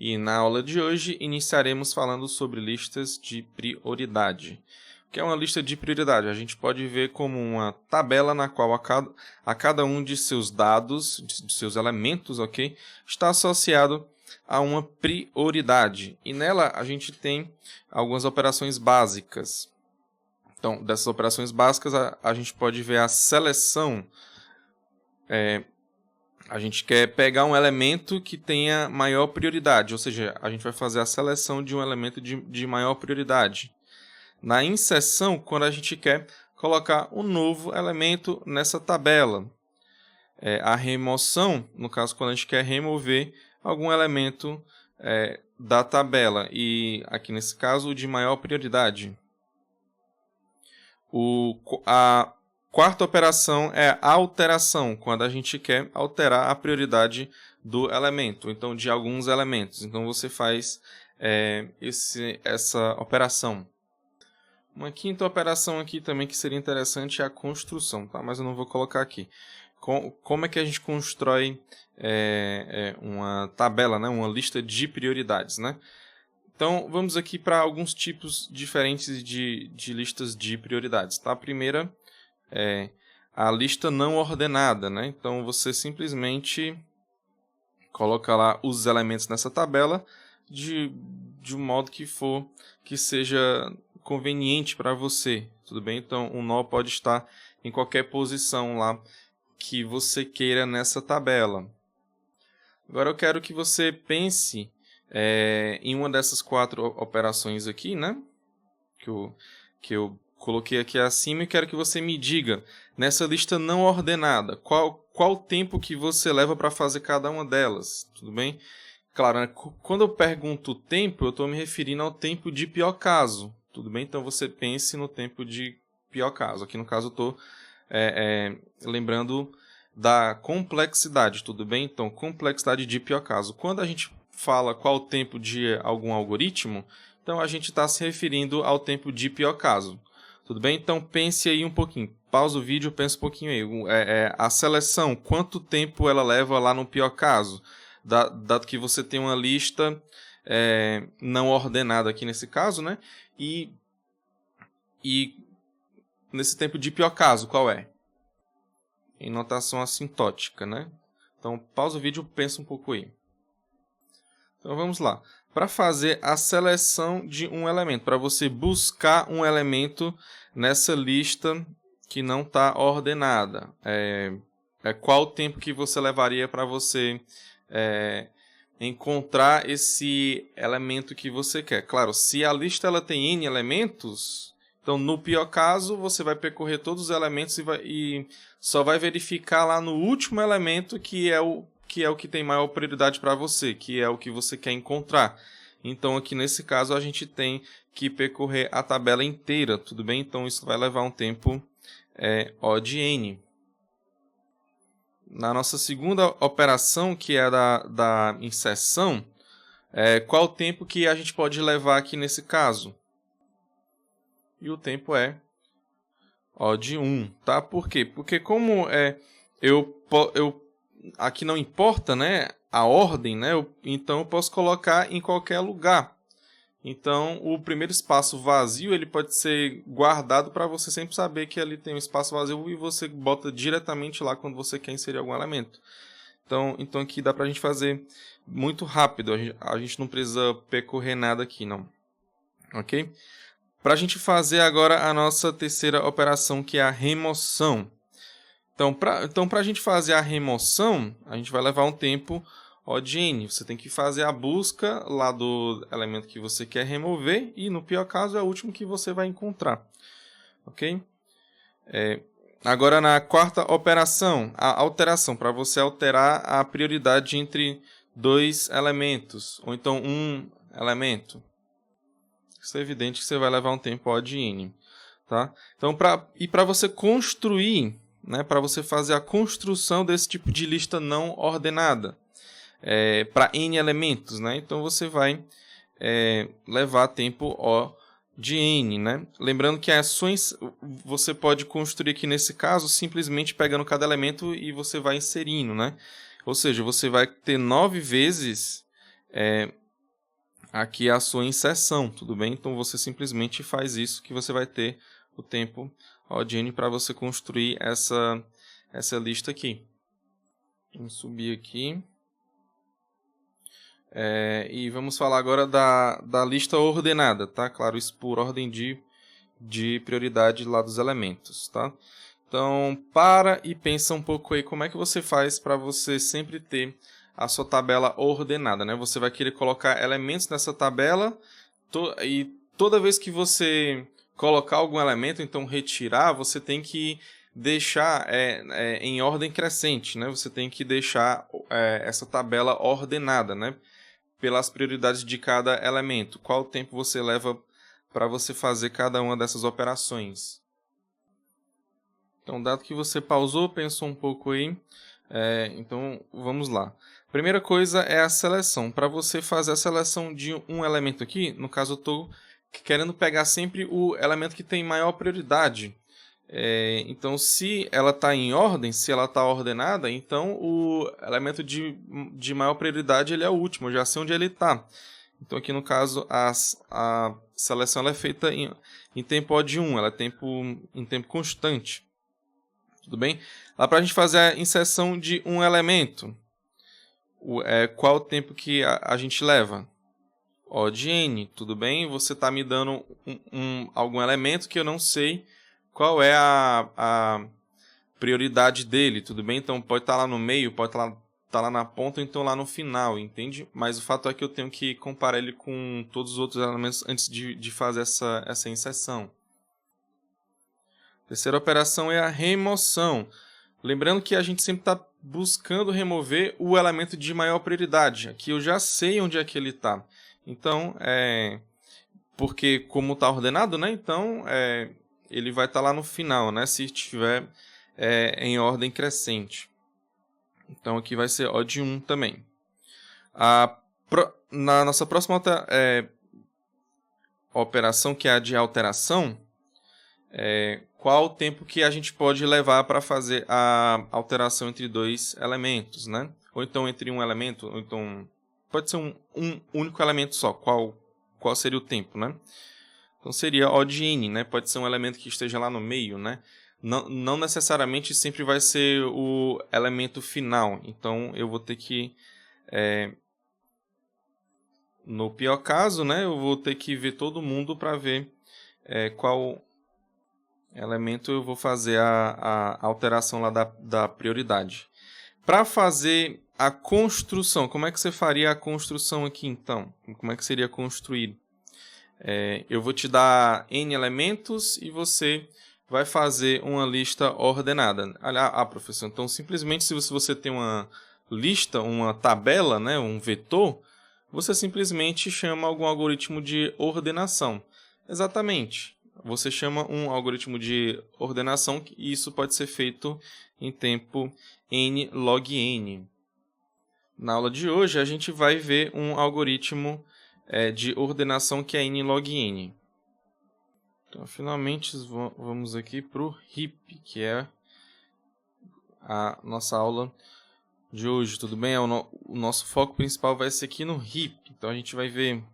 E na aula de hoje iniciaremos falando sobre listas de prioridade. O que é uma lista de prioridade? A gente pode ver como uma tabela na qual a cada um de seus dados, de seus elementos, ok, está associado a uma prioridade. E nela a gente tem algumas operações básicas. Então, dessas operações básicas, a gente pode ver a seleção. A gente quer pegar um elemento que tenha maior prioridade, ou seja, a gente vai fazer a seleção de um elemento de maior prioridade. Na inserção, quando a gente quer colocar um novo elemento nessa tabela. A remoção, no caso, quando a gente quer remover algum elemento da tabela, e aqui nesse caso, o de maior prioridade. A quarta operação é a alteração, quando a gente quer alterar a prioridade do elemento, então de alguns elementos. Então você faz essa operação. Uma quinta operação aqui também que seria interessante é a construção, tá? Mas eu não vou colocar aqui. Como é que a gente constrói uma tabela, né? Uma lista de prioridades, né? Então, vamos aqui para alguns tipos diferentes de listas de prioridades. Tá? A primeira é a lista não ordenada. Né? Então, você simplesmente coloca lá os elementos nessa tabela de um modo que seja conveniente para você. Tudo bem? Então, um nó pode estar em qualquer posição lá que você queira nessa tabela. Agora, eu quero que você pense em uma dessas 4 operações aqui, né? Que eu coloquei aqui acima, e quero que você me diga, nessa lista não ordenada, qual tempo que você leva para fazer cada uma delas, tudo bem? Claro, né? Quando eu pergunto tempo, eu estou me referindo ao tempo de pior caso, tudo bem? Então você pense no tempo de pior caso. Aqui no caso eu estou lembrando da complexidade, tudo bem? Então, complexidade de pior caso. Quando a gente fala qual o tempo de algum algoritmo, então a gente está se referindo ao tempo de pior caso. Tudo bem? Então pense aí um pouquinho. Pausa o vídeo, pensa um pouquinho aí. A seleção, quanto tempo ela leva lá no pior caso? Dado que você tem uma lista não ordenada aqui nesse caso, né? E nesse tempo de pior caso, qual é? Em notação assintótica, né? Então pausa o vídeo, pensa um pouco aí. Então vamos lá. Para fazer a seleção de um elemento, para você buscar um elemento nessa lista que não está ordenada, qual o tempo que você levaria para você encontrar esse elemento que você quer? Claro, se a lista ela tem N elementos, então no pior caso você vai percorrer todos os elementos e só vai verificar lá no último elemento que é o que tem maior prioridade para você, que é o que você quer encontrar. Então, aqui nesse caso, a gente tem que percorrer a tabela inteira, tudo bem? Então, isso vai levar um tempo O de N. Na nossa segunda operação, que é da inserção, qual o tempo que a gente pode levar aqui nesse caso? E o tempo é O de 1, tá? Por quê? Porque como aqui não importa, né, a ordem, né? Então eu posso colocar em qualquer lugar. Então o primeiro espaço vazio ele pode ser guardado para você sempre saber que ali tem um espaço vazio e você bota diretamente lá quando você quer inserir algum elemento. Então aqui dá para a gente fazer muito rápido. A gente não precisa percorrer nada aqui, não. Ok? Para a gente fazer agora a nossa terceira operação, que é a remoção. Então, para a gente fazer a remoção, a gente vai levar um tempo O de N. Você tem que fazer a busca lá do elemento que você quer remover e, no pior caso, é o último que você vai encontrar. Ok? Agora, na quarta operação, a alteração, para você alterar a prioridade entre 2 elementos, ou então um elemento. Isso é evidente que você vai levar um tempo O de N. Tá? Então, para você construir, né, para você fazer a construção desse tipo de lista não ordenada, para N elementos, né? Então você vai levar tempo O de N, né? Lembrando que ações você pode construir aqui nesse caso simplesmente pegando cada elemento e você vai inserindo, né? Ou seja, você vai ter 9 vezes aqui a sua inserção, tudo bem? Então você simplesmente faz isso que você vai ter o tempo ODN para você construir essa lista aqui. Vamos subir aqui. E vamos falar agora da lista ordenada, tá? Claro, isso por ordem de prioridade lá dos elementos, tá? Então, para e pensa um pouco aí como é que você faz para você sempre ter a sua tabela ordenada, né? Você vai querer colocar elementos nessa tabela e toda vez que você colocar algum elemento, então retirar, você tem que deixar em ordem crescente, né? Você tem que deixar essa tabela ordenada, né? Pelas prioridades de cada elemento. Qual tempo você leva para você fazer cada uma dessas operações? Então, dado que você pausou, pensou um pouco aí, então vamos lá. Primeira coisa é a seleção. Para você fazer a seleção de um elemento aqui, no caso eu estou querendo pegar sempre o elemento que tem maior prioridade. Então, se ela está em ordem, se ela está ordenada, então o elemento de maior prioridade ele é o último, eu já sei onde ele está. Então, aqui no caso, a seleção ela é feita em tempo OD1, ela é em tempo constante. Tudo bem? Lá para a gente fazer a inserção de um elemento, qual o tempo que a gente leva? ODN, tudo bem? Você está me dando algum elemento que eu não sei qual é a prioridade dele, tudo bem? Então pode estar lá no meio, pode estar lá na ponta, ou então lá no final, entende? Mas o fato é que eu tenho que comparar ele com todos os outros elementos antes de fazer essa inserção. Terceira operação é a remoção. Lembrando que a gente sempre está buscando remover o elemento de maior prioridade. Aqui eu já sei onde é que ele está. Então, porque como está ordenado, né? Então, ele vai estar lá no final, né? Se estiver em ordem crescente. Então, aqui vai ser OD1 também. Na nossa próxima operação, que é a de alteração, qual o tempo que a gente pode levar para fazer a alteração entre dois elementos, né? Ou então entre um elemento, ou então pode ser um único elemento só. Qual seria o tempo, né? Então seria ODN, né? Pode ser um elemento que esteja lá no meio, né? Não necessariamente sempre vai ser o elemento final. Então eu vou ter que, no pior caso, né? Eu vou ter que ver todo mundo para ver qual elemento eu vou fazer a alteração lá da prioridade. Para fazer a construção, como é que você faria a construção aqui então? Como é que seria construir? Eu vou te dar N elementos e você vai fazer uma lista ordenada. Professor, então simplesmente se você tem uma lista, uma tabela, né, um vetor, você simplesmente chama algum algoritmo de ordenação. Exatamente. Você chama um algoritmo de ordenação e isso pode ser feito em tempo n log n. Na aula de hoje, a gente vai ver um algoritmo de ordenação que é n log n. Então, finalmente, vamos aqui para o heap, que é a nossa aula de hoje. Tudo bem? O nosso foco principal vai ser aqui no heap. Então, a gente vai ver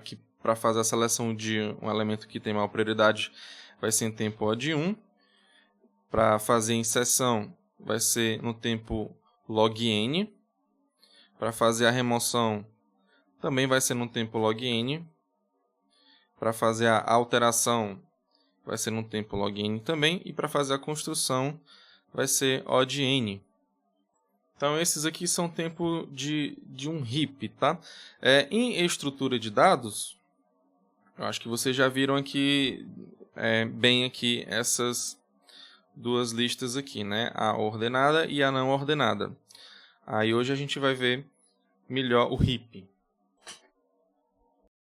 que para fazer a seleção de um elemento que tem maior prioridade, vai ser em tempo OD1. Para fazer a inserção, vai ser no tempo log n. Para fazer a remoção, também vai ser no tempo log n. Para fazer a alteração, vai ser no tempo log n também. E para fazer a construção, vai ser ODN. Então, esses aqui são tempo de um heap, tá? Em estrutura de dados, eu acho que vocês já viram aqui, bem aqui, essas duas listas aqui, né? A ordenada e a não ordenada. Aí hoje a gente vai ver melhor o heap.